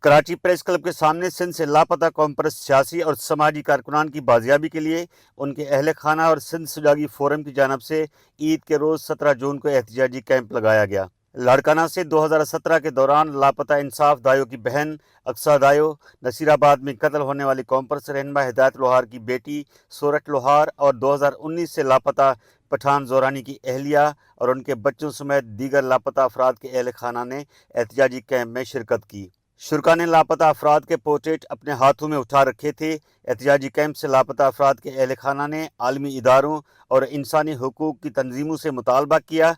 Karachi press club के सामने सिंध से लापता कौम परस्त सियासी और समाजी कारकुनान की बाजियाबी के लिए उनके अहल खाना और सिंध सुजागी फोरम की जानब से ईद के रोज़ 17 जून को एहतजाजी कैंप लगाया गया। लाड़काना से 2017 के दौरान लापता इंसाफ दायो की बहन अक्सा दायो, नसीराबाद में कत्ल होने वाली कौम परस्त रहनुमा हिदायत लोहार की बेटी सोरठ लोहार और 2019 से लापता पठान जोरानी की अहलिया और उनके बच्चों समेत दीगर लापता अफराद के अहल खाना ने एहतजाजी कैंप में शिरकत की। शुरका ने लापता अफराद के पोर्ट्रेट अपने हाथों में उठा रखे थे। एहतजाजी कैंप से लापता अफराद के अहल खाना ने आलमी इदारों और इंसानी हुकूक की तंजीमों से मुतालबा किया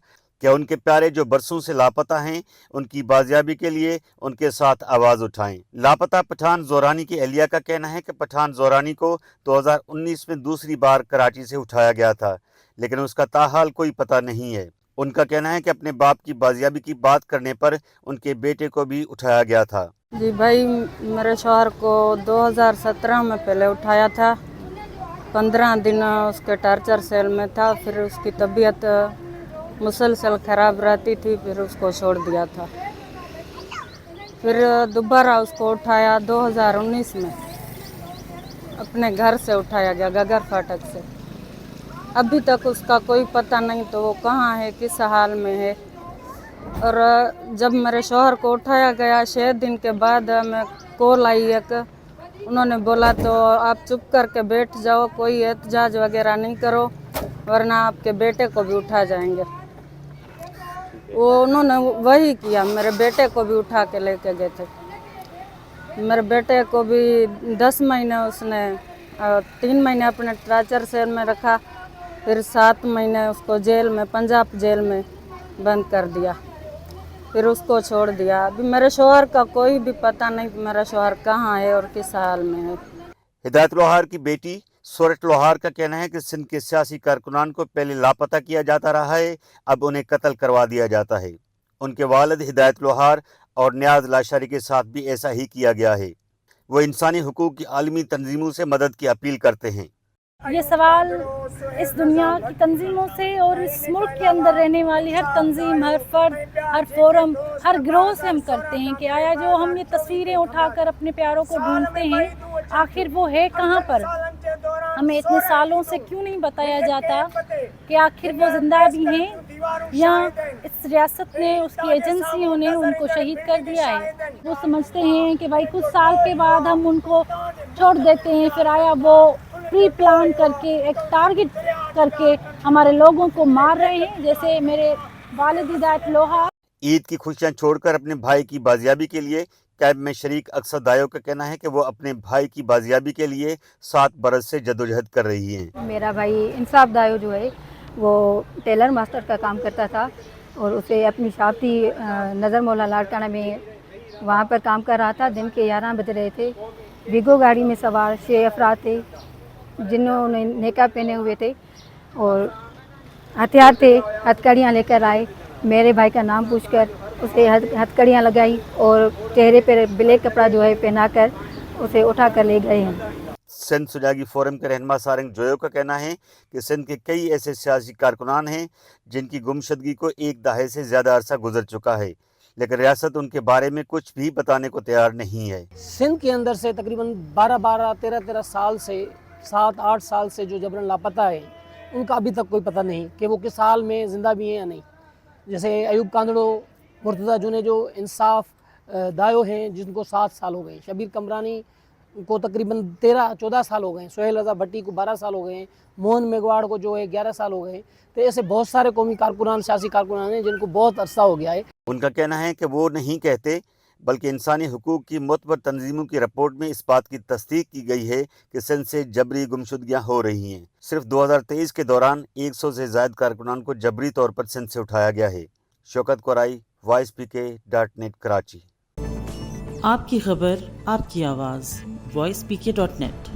कि उनके प्यारे जो बरसों से लापता हैं उनकी बाजियाबी के लिए उनके साथ आवाज़ उठाएं। लापता पठान जोरानी की अहलिया का कहना है कि पठान जोरानी को 2019 में दूसरी बार कराची से उठाया गया था, लेकिन उसका ताहाल कोई पता नहीं है। उनका कहना है कि अपने बाप की बाजियाबी की बात करने पर उनके बेटे को भी उठाया गया था। जी भाई, मेरे शौहर को 2017 में पहले उठाया था। 15 दिन उसके टार्चर सेल में था, फिर उसकी तबीयत मुसलसल ख़राब रहती थी, फिर उसको छोड़ दिया था। फिर दोबारा उसको उठाया 2019 में, अपने घर से उठाया गया गगर फाटक से। अभी तक उसका कोई पता नहीं तो वो कहाँ है, किस हाल में है। और जब मेरे शौहर को उठाया गया 6 दिन के बाद हमें कॉल आई एक, उन्होंने बोला तो आप चुप करके बैठ जाओ, कोई एहतजाज वगैरह नहीं करो वरना आपके बेटे को भी उठा जाएंगे। वो उन्होंने वही किया, मेरे बेटे को भी उठा के लेके गए थे। मेरे बेटे को भी 10 महीने उसने 3 महीने अपने टार्चर सेल में रखा, फिर 7 महीने उसको जेल में, पंजाब जेल में बंद कर दिया, फिर उसको छोड़ दिया। अभी मेरे शौहर का कोई भी पता नहीं मेरा शौहर कहाँ है और किस हाल में है। हिदायत लोहार की बेटी सोरठ लोहार का कहना है कि सिंध के सियासी कारकुनान को पहले लापता किया जाता रहा है, अब उन्हें कत्ल करवा दिया जाता है। उनके वालिद हिदायत लोहार और न्याज लाशारी के साथ भी ऐसा ही किया गया है। वो इंसानी हुकूक की आलमी तंजीमों से मदद की अपील करते हैं। ये सवाल इस दुनिया की तंजीमों से और इस मुल्क के अंदर रहने वाली हर तंजीम, हर फर्द, हर फोरम, हर ग्रोह से हम करते हैं कि आया जो हम ये तस्वीरें उठाकर अपने प्यारों को ढूंढते हैं, आखिर वो है कहाँ पर। हमें इतने सालों से क्यों नहीं बताया जाता कि आखिर वो जिंदा भी हैं या इस रियासत ने, उसकी एजेंसियों ने उनको शहीद कर दिया है। वो समझते हैं कि भाई कुछ साल के बाद हम उनको छोड़ देते हैं, फिर आया वो प्री प्लान करके, एक टारगेट करके हमारे लोगों को मार रहे हैं, जैसे मेरे वालिद हिदायत लोहार। ईद की खुशियां छोड़कर अपने भाई की बाजियाबी के लिए कैंप में शरीक अक्सर दायो का कहना है कि वो अपने भाई की बाजियाबी के लिए 7 बरस से जदोजहद कर रही हैं। मेरा भाई इंसाफ दायो जो है वो टेलर मास्टर का काम करता था और उसे अपनी शादी नज़र मौला लाड़काना में वहाँ पर काम कर रहा था। दिन के 11 बज रहे थे। विगो गाड़ी में सवार 6 अफराद थे जिन्होंने नेकाब पहने हुए थे और हथियार थे, हथकड़ियाँ लेकर आए। मेरे भाई का नाम पूछकर उसे हथकड़ियाँ लगाई और चेहरे पर ब्लैक कपड़ा जो है पहनाकर उसे उठा कर ले गए हैं। सिंध सुजागी फोरम के रहनुमा सारंग जोयो का कहना है कि सिंध के कई ऐसे सियासी कारकुनान हैं जिनकी गुमशुदगी को 1 दहाई से ज़्यादा अरसा गुजर चुका है, लेकिन रियासत उनके बारे में कुछ भी बताने को तैयार नहीं है। सिंध के अंदर से तकरीबन 12-12, 13-13 साल से, 7-8 साल से जो जबरन लापता है, उनका अभी तक कोई पता नहीं कि वो किस हाल में ज़िंदा भी हैं या नहीं। जैसे अयूब कांदड़ो, मुर्तज़ा जुने जो इंसाफ दायो हैं जिनको 7 साल हो गए, शबीर कमरानी को तकरीबन 13-14 साल हो गए, सोहेल रज़ा भट्टी को 12 साल हो गए, मोहन मेघवाड़ को जो है 11 साल हो गए। तो ऐसे बहुत सारे कौमी कारकुनान, सियासी कारकुनान हैं जिनको बहुत अरसा हो गया है। उनका कहना है कि वो नहीं कहते बल्कि इंसानी हुकूक की मुतबर तंजीमों की रिपोर्ट में इस बात की तस्दीक की गई है कि सिंध से जबरी गुमशुदगियाँ हो रही हैं। सिर्फ 2023 के दौरान 100 से ज़ायद कारकुनान को जबरी तौर पर सिंध से उठाया गया है। Shaukat Core i, voicepk.net Karachi. आपकी खबर, आपकी आवाज़, voicepk.net।